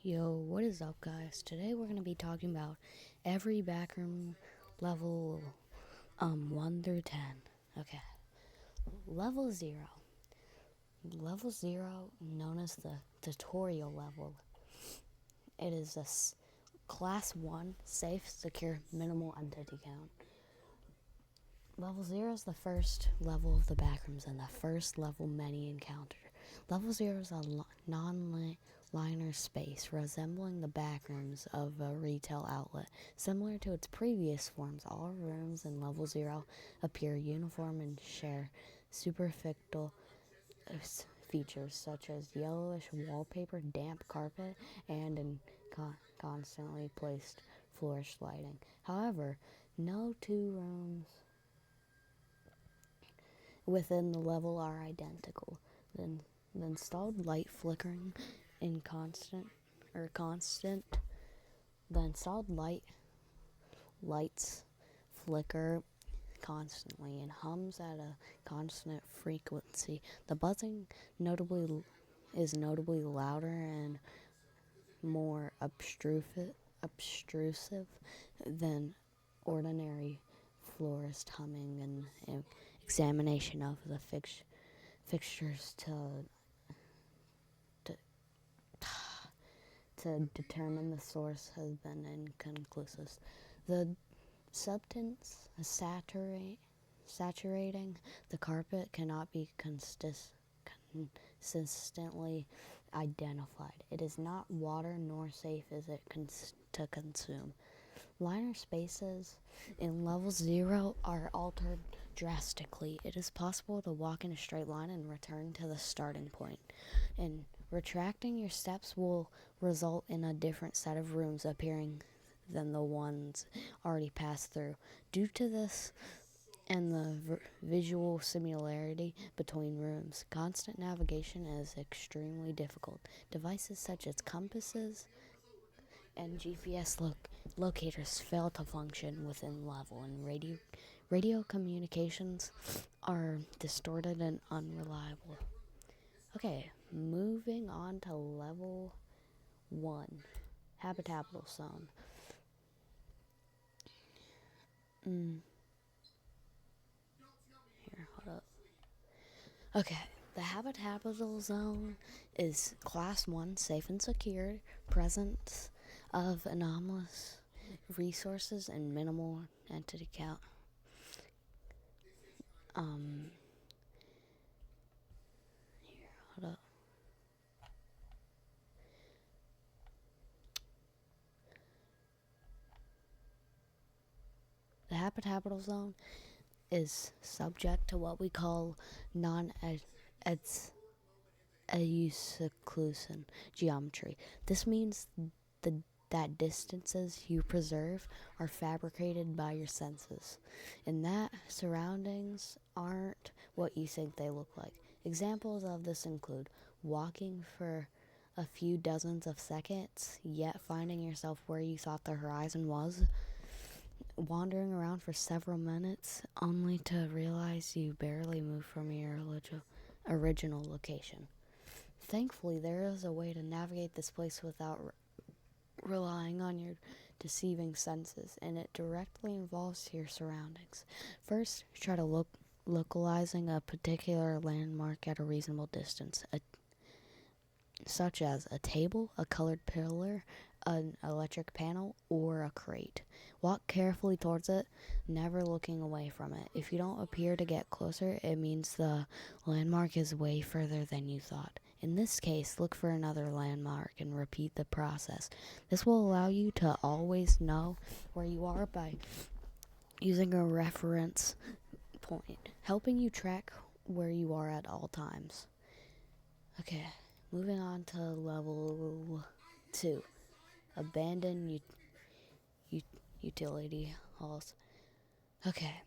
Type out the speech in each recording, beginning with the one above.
Yo, what is up, guys? Today we're gonna be talking about every backroom level 1 through 10. Okay, level 0. Level 0, known as the tutorial level, it is a class 1, safe, secure, minimal entity count. Level 0 is the first level of the backrooms and the first level many encounter. Level 0 is a non-linear space resembling the backrooms of a retail outlet. Similar to its previous forms, all rooms in Level 0 appear uniform and share superficial features such as yellowish wallpaper, damp carpet, and constantly placed flourish lighting. However, no two rooms within the level are identical. The installed light flickering in constant. The installed lights flicker constantly and hums at a constant frequency. The buzzing is notably louder and more obtrusive than ordinary florist humming and examination of the fixtures to to determine the source has been inconclusive. The substance saturating the carpet cannot be consistently identified. It is not water nor safe is it to consume. Liner spaces in level 0 are altered drastically. It is possible to walk in a straight line and return to the starting point. And retracting your steps will result in a different set of rooms appearing than the ones already passed through. Due to this and the visual similarity between rooms, constant navigation is extremely difficult. Devices such as compasses and GPS locators fail to function within level, and radio communications are distorted and unreliable. Okay, moving on to level 1, habitable zone. Here, hold up. Okay, the habitable zone is class 1, safe and secure, presence of anomalous resources and minimal entity count. Here, hold up. The habitable zone is subject to what we call non-exclusion geometry. This means that distances you preserve are fabricated by your senses, and that surroundings aren't what you think they look like. Examples of this include walking for a few dozens of seconds, yet finding yourself where you thought the horizon was, wandering around for several minutes only to realize you barely moved from your original location. Thankfully, there is a way to navigate this place without relying on your deceiving senses, and it directly involves your surroundings. First, try to localizing a particular landmark at a reasonable distance, such as a table, a colored pillar, an electric panel, or a crate. Walk carefully towards it, never looking away from it. If you don't appear to get closer, it means the landmark is way further than you thought. In this case, look for another landmark and repeat the process. This will allow you to always know where you are by using a reference point, helping you track where you are at all times. Okay, moving on to level 2. Abandoned utility halls. Okay,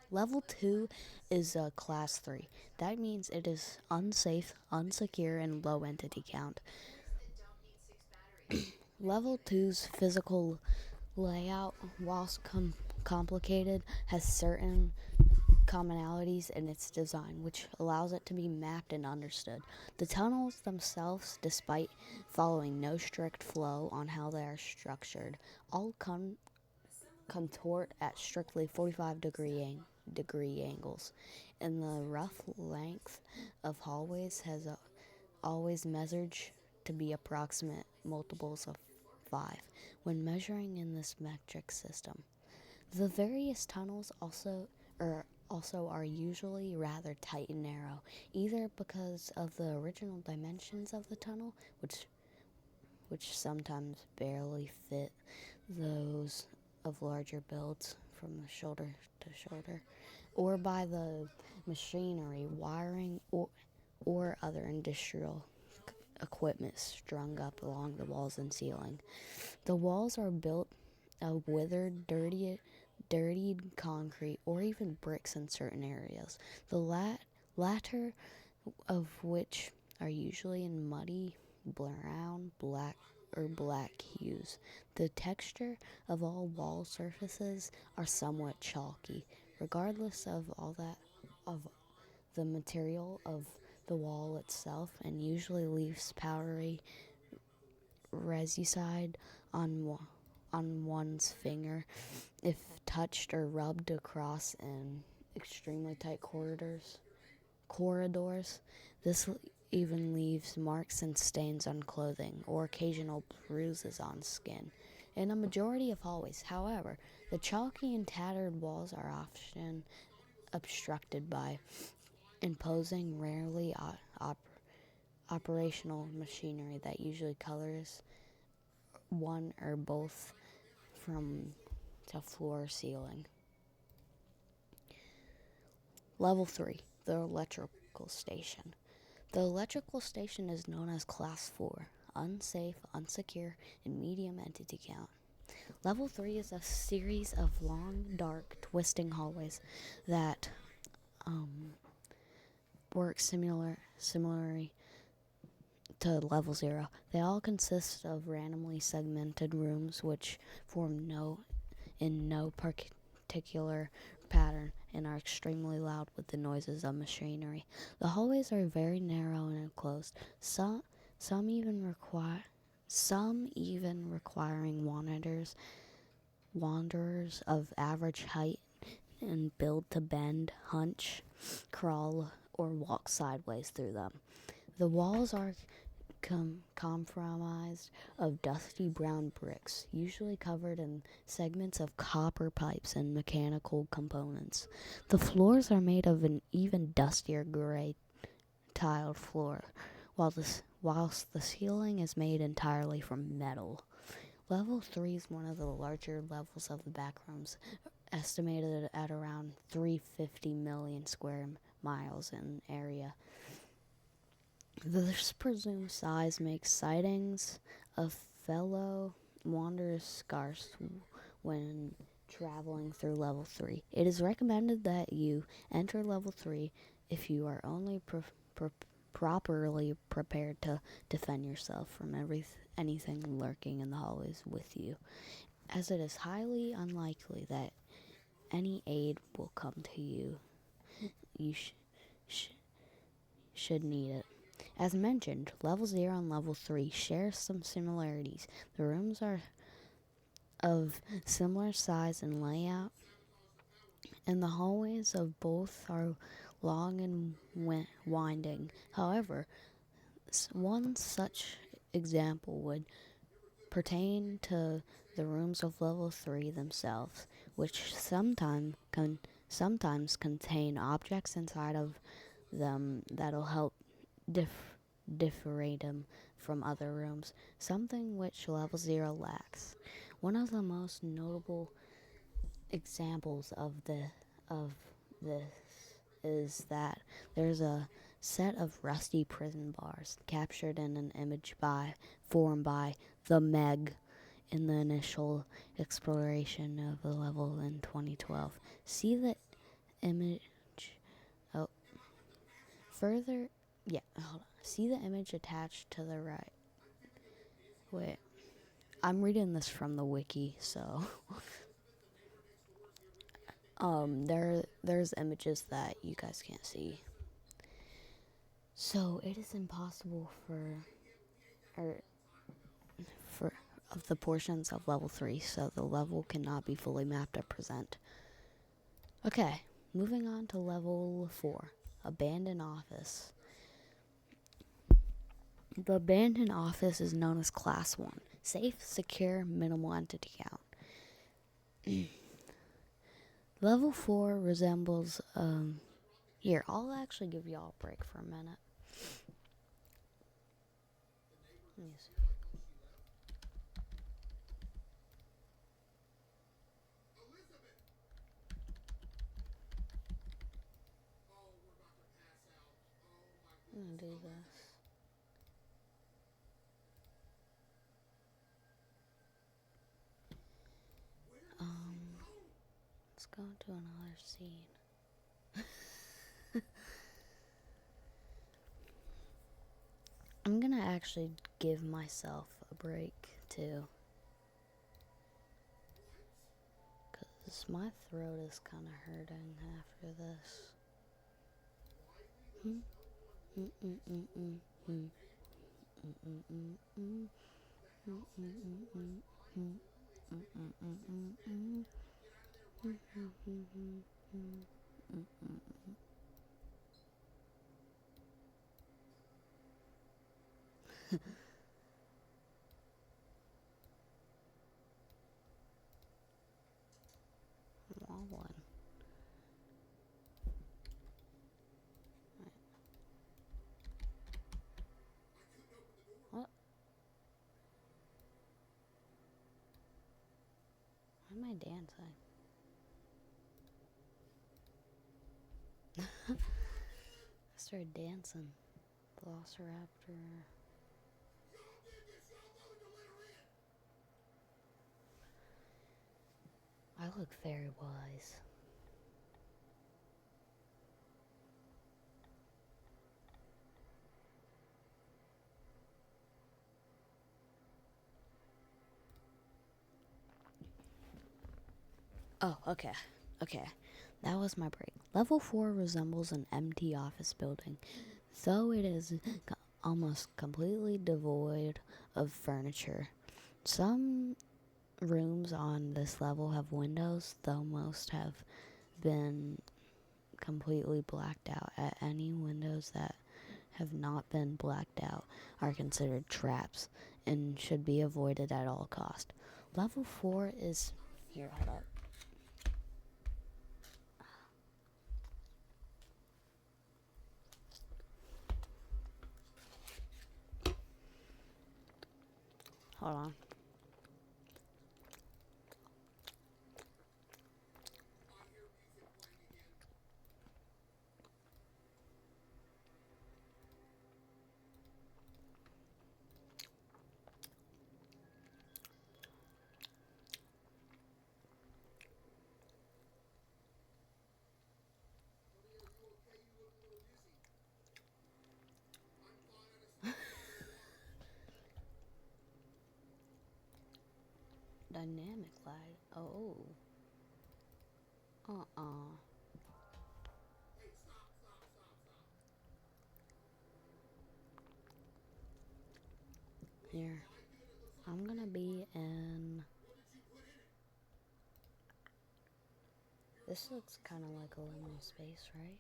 level 2 is class 3. That means it is unsafe, unsecure, and low entity count. Level 2's physical layout, whilst complicated, has certain commonalities in its design, which allows it to be mapped and understood. The tunnels themselves, despite following no strict flow on how they are structured, all contort at strictly 45-degree angles, and the rough length of hallways has always measured to be approximate multiples of 5 when measuring in this metric system. The various tunnels also are usually rather tight and narrow, either because of the original dimensions of the tunnel, which sometimes barely fit those of larger builds from the shoulder to shoulder, or by the machinery, wiring, or other industrial equipment strung up along the walls and ceiling. The walls are built of withered, dirtied concrete, or even bricks in certain areas. The latter of which are usually in muddy, brown, black hues. The texture of all wall surfaces are somewhat chalky, regardless of all that of the material of the wall itself, and usually leaves powdery residue on one's finger if touched or rubbed across in extremely tight corridors. This even leaves marks and stains on clothing or occasional bruises on skin. In a majority of hallways, however, the chalky and tattered walls are often obstructed by imposing, rarely operational machinery that usually colors one or both from to floor ceiling. Level 3, the electrical station. The electrical station is known as Class 4, unsafe, unsecure, and medium entity count. Level 3 is a series of long, dark, twisting hallways that work similarly to Level 0. They all consist of randomly segmented rooms which form in no particular pattern and are extremely loud with the noises of machinery. The hallways are very narrow and enclosed, some even requiring wanderers of average height and build to bend, hunch, crawl, or walk sideways through them. The walls are comprised of dusty brown bricks, usually covered in segments of copper pipes and mechanical components. The floors are made of an even dustier gray tiled floor, whilst the ceiling is made entirely from metal. Level 3 is one of the larger levels of the backrooms, estimated at around 350 million square miles in area. This presumed size makes sightings of fellow wanderers scarce when traveling through Level 3. It is recommended that you enter Level 3 if you are only properly prepared to defend yourself from anything lurking in the hallways with you, as it is highly unlikely that any aid will come to you. You should need it. As mentioned, Level 0 and Level 3 share some similarities. The rooms are of similar size and layout, and the hallways of both are long and winding. However, one such example would pertain to the rooms of Level 3 themselves, which sometimes contain objects inside of them that'll help differentiate them from other rooms, something which Level 0 lacks. One of the most notable examples of this is that there's a set of rusty prison bars captured in an image formed by the Meg in the initial exploration of the level in 2012. See the image. Oh, further. Yeah, hold on. See the image attached to the right. Wait, I'm reading this from the wiki, so There's images that you guys can't see. So it is impossible or for of the portions of level 3, so the level cannot be fully mapped at present. Okay, moving on to level 4, abandoned office. The abandoned office is known as class 1, safe, secure, minimal entity count. Level 4 resembles, here, I'll actually give y'all a break for a minute. Yes. I'm gonna do this. Let's go to another scene. I'm gonna actually give myself a break too, cause my throat is kind of hurting after this. Wobbling. What? Why am I dancing? I started dancing. Velociraptor. I look very wise. Oh, okay. Okay. That was my break. Level 4 resembles an empty office building, though it is almost completely devoid of furniture. Some rooms on this level have windows, though most have been completely blacked out. Any windows that have not been blacked out are considered traps and should be avoided at all cost. Level 4 is... Here, hold up. Hold on. Dynamic lag. Oh. Here. I'm gonna be in... This looks kind of like a liminal space, right?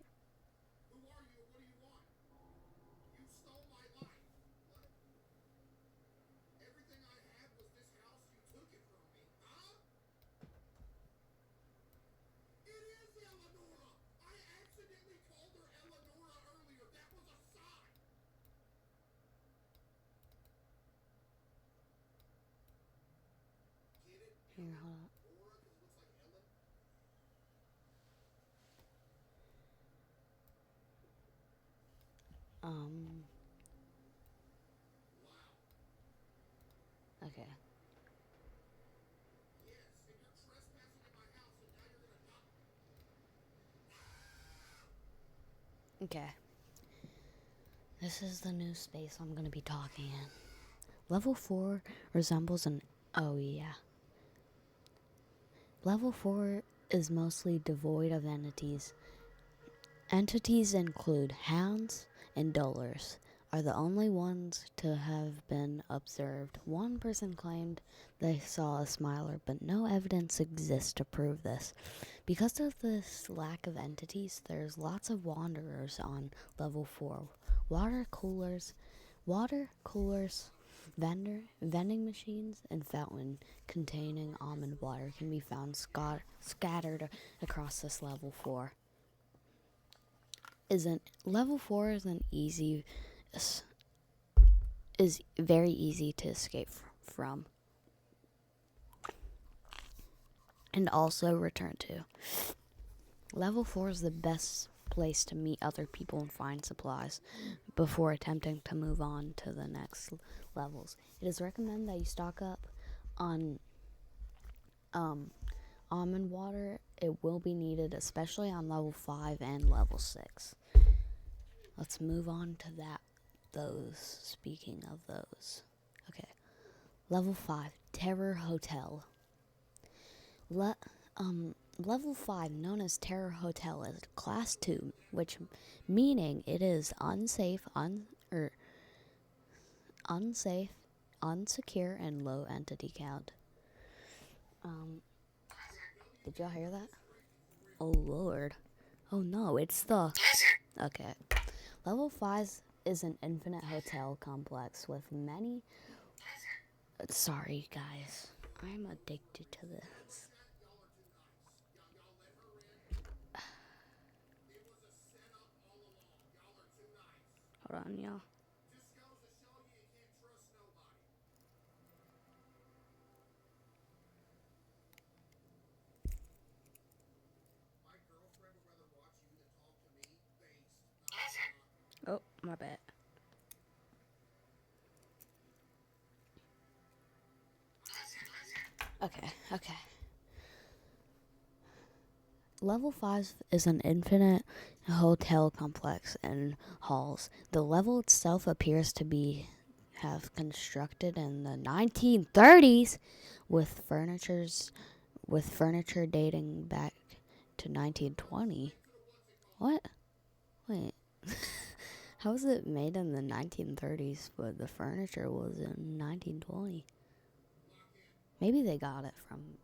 Here, hold up. Okay. Okay. This is the new space I'm gonna be talking in. Level 4 resembles an... Oh, yeah. Level 4 is mostly devoid of entities. Entities include hounds and dullars are the only ones to have been observed. One person claimed they saw a smiler, but no evidence exists to prove this. Because of this lack of entities, there's lots of wanderers on level 4. Water coolers, vending machines, and fountain containing almond water can be found scattered across this level 4. Level 4 is very easy to escape from and also return to. Level 4 is the best place to meet other people and find supplies before attempting to move on to the next levels. It is recommended that you stock up on almond water. It will be needed, especially on level 5 and level 6. Let's move on to those. Speaking of those. Okay. Level 5, Terror Hotel. Level 5, known as Terror Hotel, is Class 2, which meaning it is unsafe, unsecure, and low entity count. Did y'all hear that? Oh, Lord. Oh, no, it's the... Okay. Level 5 is an infinite hotel complex with many... Sorry, guys. I'm addicted to this. Hold on, y'all. Oh, my bad. Okay. Level 5 is an infinite hotel complex and halls. The level itself appears to have constructed in the 1930s with furniture dating back to 1920. What? Wait. How was it made in the 1930s but the furniture was in 1920? Maybe they got it from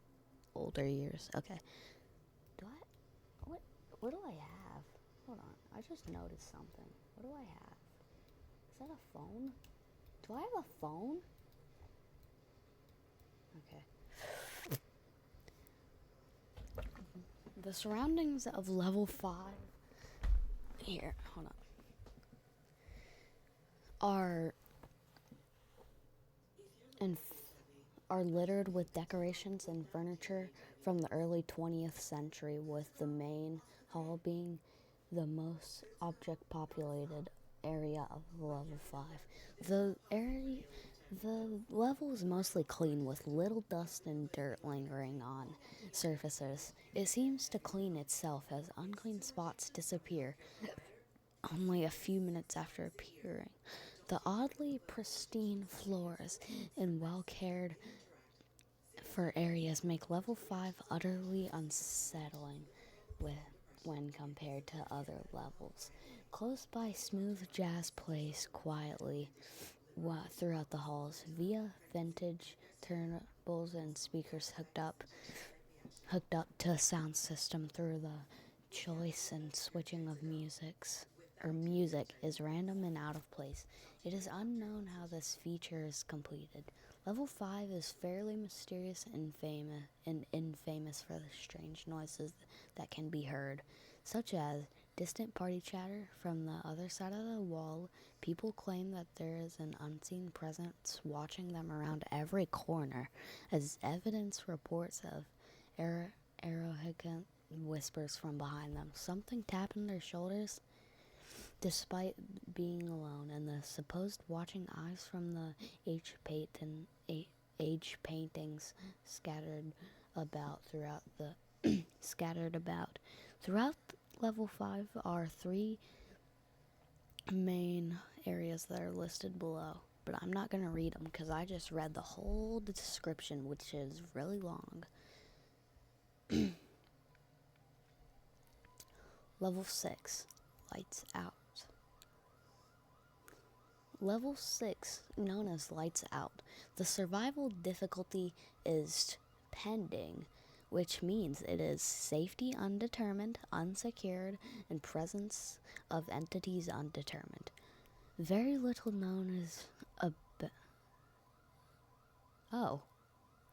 older years. Okay. What do I have? Hold on. I just noticed something. What do I have? Is that a phone? Do I have a phone? Okay. The surroundings of level 5 here, hold on. Are littered with decorations and furniture from the early 20th century, with the main hall being the most object-populated area of level 5. The level is mostly clean, with little dust and dirt lingering on surfaces. It seems to clean itself as unclean spots disappear only a few minutes after appearing. The oddly pristine floors and well-cared for areas make level 5 utterly unsettling when compared to other levels. Close by, smooth jazz plays quietly throughout the halls via vintage turntables and speakers hooked up to a sound system through the choice and switching of music is random and out of place. It is unknown how this feature is completed. Level 5 is fairly mysterious and infamous for the strange noises that can be heard, such as distant party chatter from the other side of the wall. People claim that there is an unseen presence watching them around every corner, as evidence reports of arrogant whispers from behind them, something tapping their shoulders despite being alone, and the supposed watching eyes from the age paintings scattered about throughout level 5 are 3 main areas that are listed below, but I'm not going to read them because I just read the whole description, which is really long. Level 6, lights out. Level 6, known as lights out. The survival difficulty is pending, which means it is safety undetermined, unsecured, and presence of entities undetermined. Very little known is oh,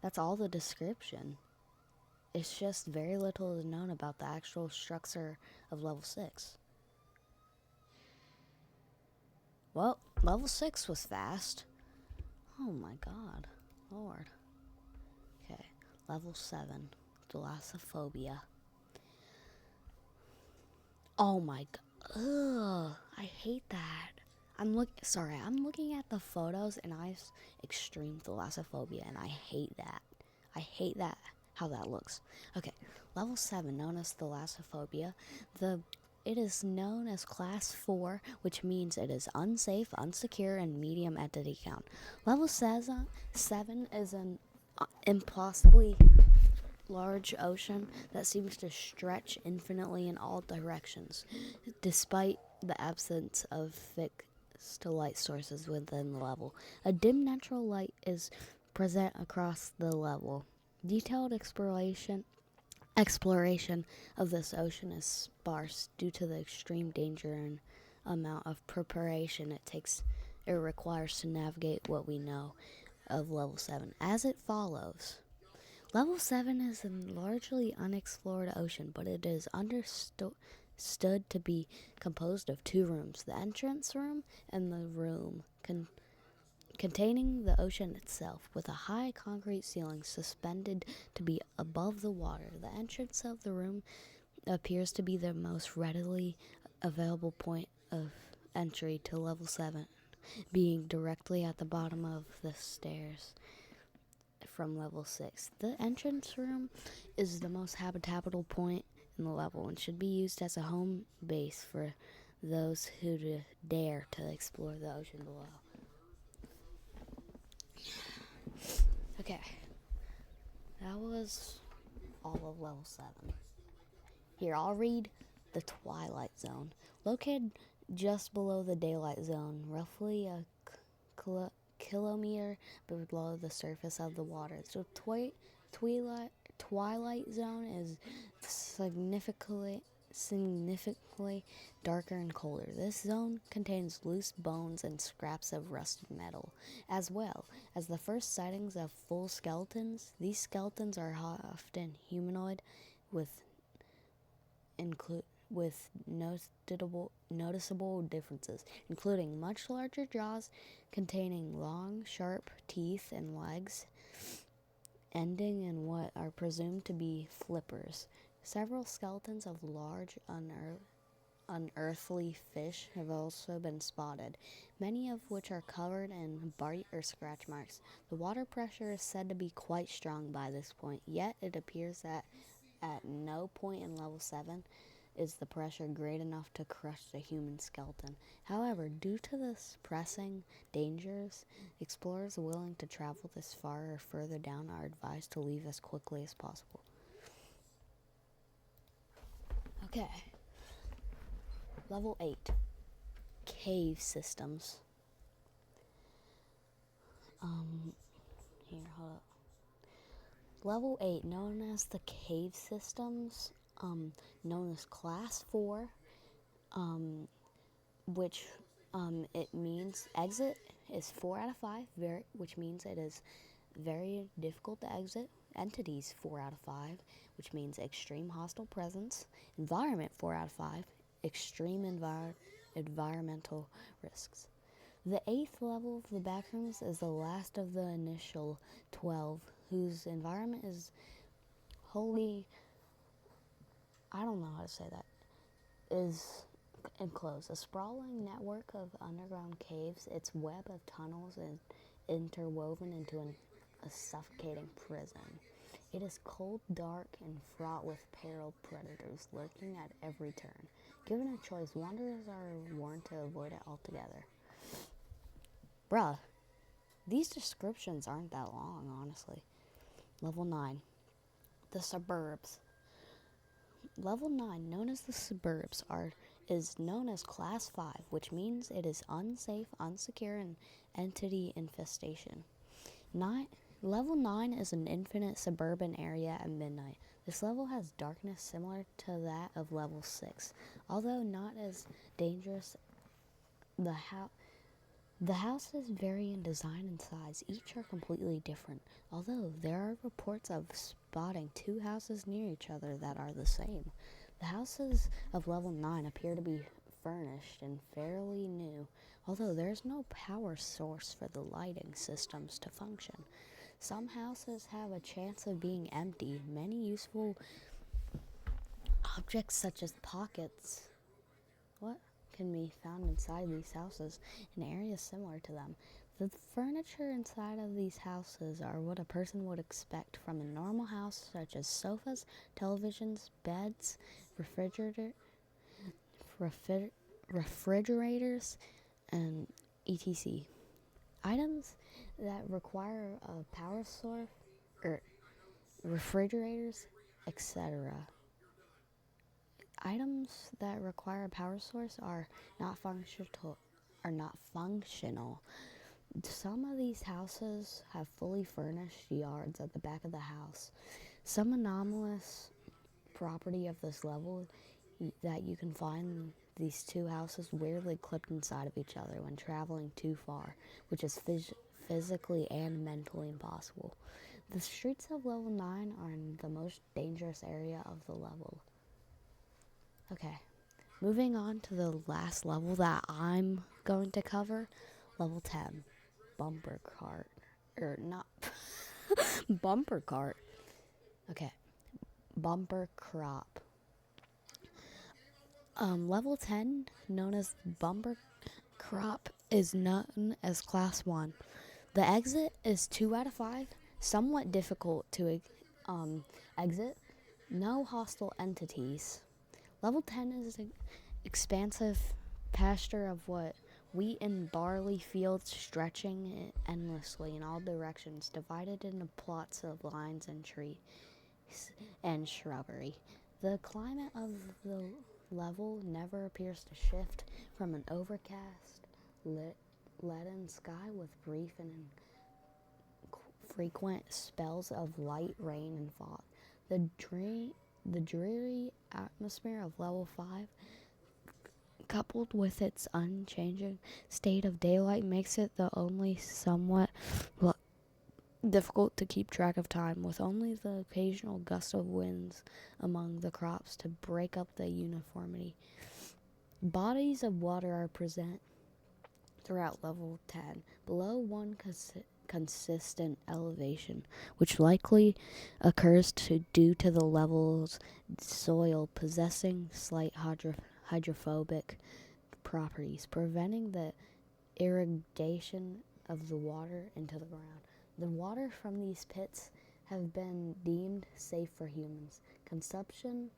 that's all the description. It's just very little is known about the actual structure of level 6. Well, level 6 was fast. Oh my god. Lord. Okay, level 7. Thalassophobia. Oh my god. Ugh. I hate that. I'm looking at the photos and I have extreme thalassophobia and I hate that. I hate that, how that looks. Okay, level 7, known as thalassophobia. It is known as class 4, which means it is unsafe, unsecure, and medium entity count. Level 7 is an impossibly large ocean that seems to stretch infinitely in all directions, despite the absence of fixed light sources within the level. A dim natural light is present across the level. Detailed exploration of this ocean is sparse due to the extreme danger and amount of preparation it requires to navigate what we know of level 7. As it follows, level 7 is a largely unexplored ocean, but it is understood to be composed of 2 rooms, the entrance room and the room containing the ocean itself, with a high concrete ceiling suspended to be above the water. The entrance of the room appears to be the most readily available point of entry to level 7, being directly at the bottom of the stairs from level 6. The entrance room is the most habitable point in the level and should be used as a home base for those who dare to explore the ocean below. Okay, that was all of level 7. Here, I'll read the Twilight Zone. Located just below the Daylight Zone, roughly a kilometer below the surface of the water. So Twilight Zone is significantly darker and colder. This zone contains loose bones and scraps of rusted metal, as well as the first sightings of full skeletons. These skeletons are often humanoid, with noticeable differences, including much larger jaws containing long, sharp teeth and legs ending in what are presumed to be flippers. Several skeletons of large, unearthly fish have also been spotted, many of which are covered in bite or scratch marks. The water pressure is said to be quite strong by this point, yet it appears that at no point in level 7 is the pressure great enough to crush the human skeleton. However, due to this pressing dangers, explorers willing to travel this far or further down are advised to leave as quickly as possible. Okay. Level 8. Cave systems. Here, hold up. Level 8, known as the cave systems, known as class 4, which it means exit is 4 out of 5, which means it is very difficult to exit. Entities 4 out of 5, which means extreme hostile presence. Environment 4 out of 5, extreme environmental risks. The 8th level of the Backrooms is the last of the initial 12, whose environment is wholly, I don't know how to say that, is enclosed. A sprawling network of underground caves, its web of tunnels is interwoven into a suffocating prison. It is cold, dark, and fraught with peril predators lurking at every turn. Given a choice, wanderers are warned to avoid it altogether. Bruh, these descriptions aren't that long, honestly. Level 9. The suburbs. Level 9, known as the suburbs, is known as Class 5, which means it is unsafe, unsecure, and entity infestation. Level 9 is an infinite suburban area at midnight. This level has darkness similar to that of level 6. Although not as dangerous, the houses vary in design and size. Each are completely different. Although there are reports of spotting two houses near each other that are the same. The houses of level 9 appear to be furnished and fairly new, although there is no power source for the lighting systems to function. Some houses have a chance of being empty. Many useful objects such as pockets can be found inside these houses in areas similar to them. The furniture inside of these houses are what a person would expect from a normal house, such as sofas, televisions, beds, refrigerators, and etc. Items that require a power source, or refrigerators, etc. Items that require a power source are not functional. Some of these houses have fully furnished yards at the back of the house. Some anomalous property of this level that you can find these two houses weirdly clipped inside of each other when traveling too far, which is physically and mentally impossible. The streets of level 9 are in the most dangerous area of the level. Okay, moving on to the last level that I'm going to cover, level 10, bumper cart. Not bumper cart. Okay, bumper crop. Level 10, known as bumper crop, is known as Class 1. The exit is 2 out of 5, somewhat difficult to exit. No hostile entities. Level 10 is an expansive pasture of wheat and barley fields stretching endlessly in all directions, divided into plots of lines and trees and shrubbery. The climate of the level never appears to shift from an overcast, leaden sky with brief and frequent spells of light rain and fog. The dreary atmosphere of level 5, coupled with its unchanging state of daylight, makes it the only somewhat difficult to keep track of time, with only the occasional gust of winds among the crops to break up the uniformity. Bodies of water are present throughout level 10, below one consistent elevation, which likely occurs due to the level's soil possessing slight hydrophobic properties, preventing the irrigation of the water into the ground. The water from these pits have been deemed safe for humans consumption,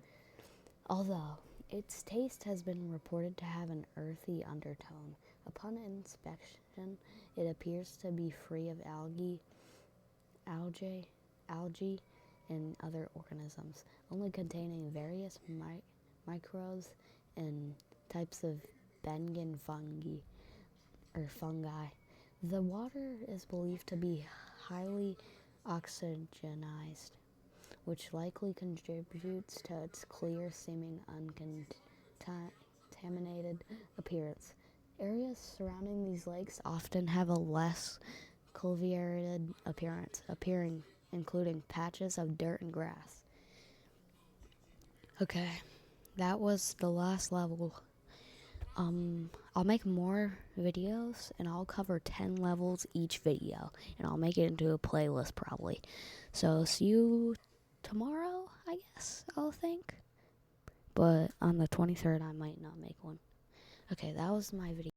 although its taste has been reported to have an earthy undertone. Upon inspection, it appears to be free of algae, and other organisms, only containing various microbes and types of benign fungi. The water is believed to be highly oxygenized, which likely contributes to its clear-seeming, uncontaminated appearance. Areas surrounding these lakes often have a less cultivated appearance, including patches of dirt and grass. Okay, that was the last level. I'll make more videos, and I'll cover 10 levels each video, and I'll make it into a playlist probably. So see you tomorrow, I guess, I'll think. But on the 23rd, I might not make one. Okay, that was my video.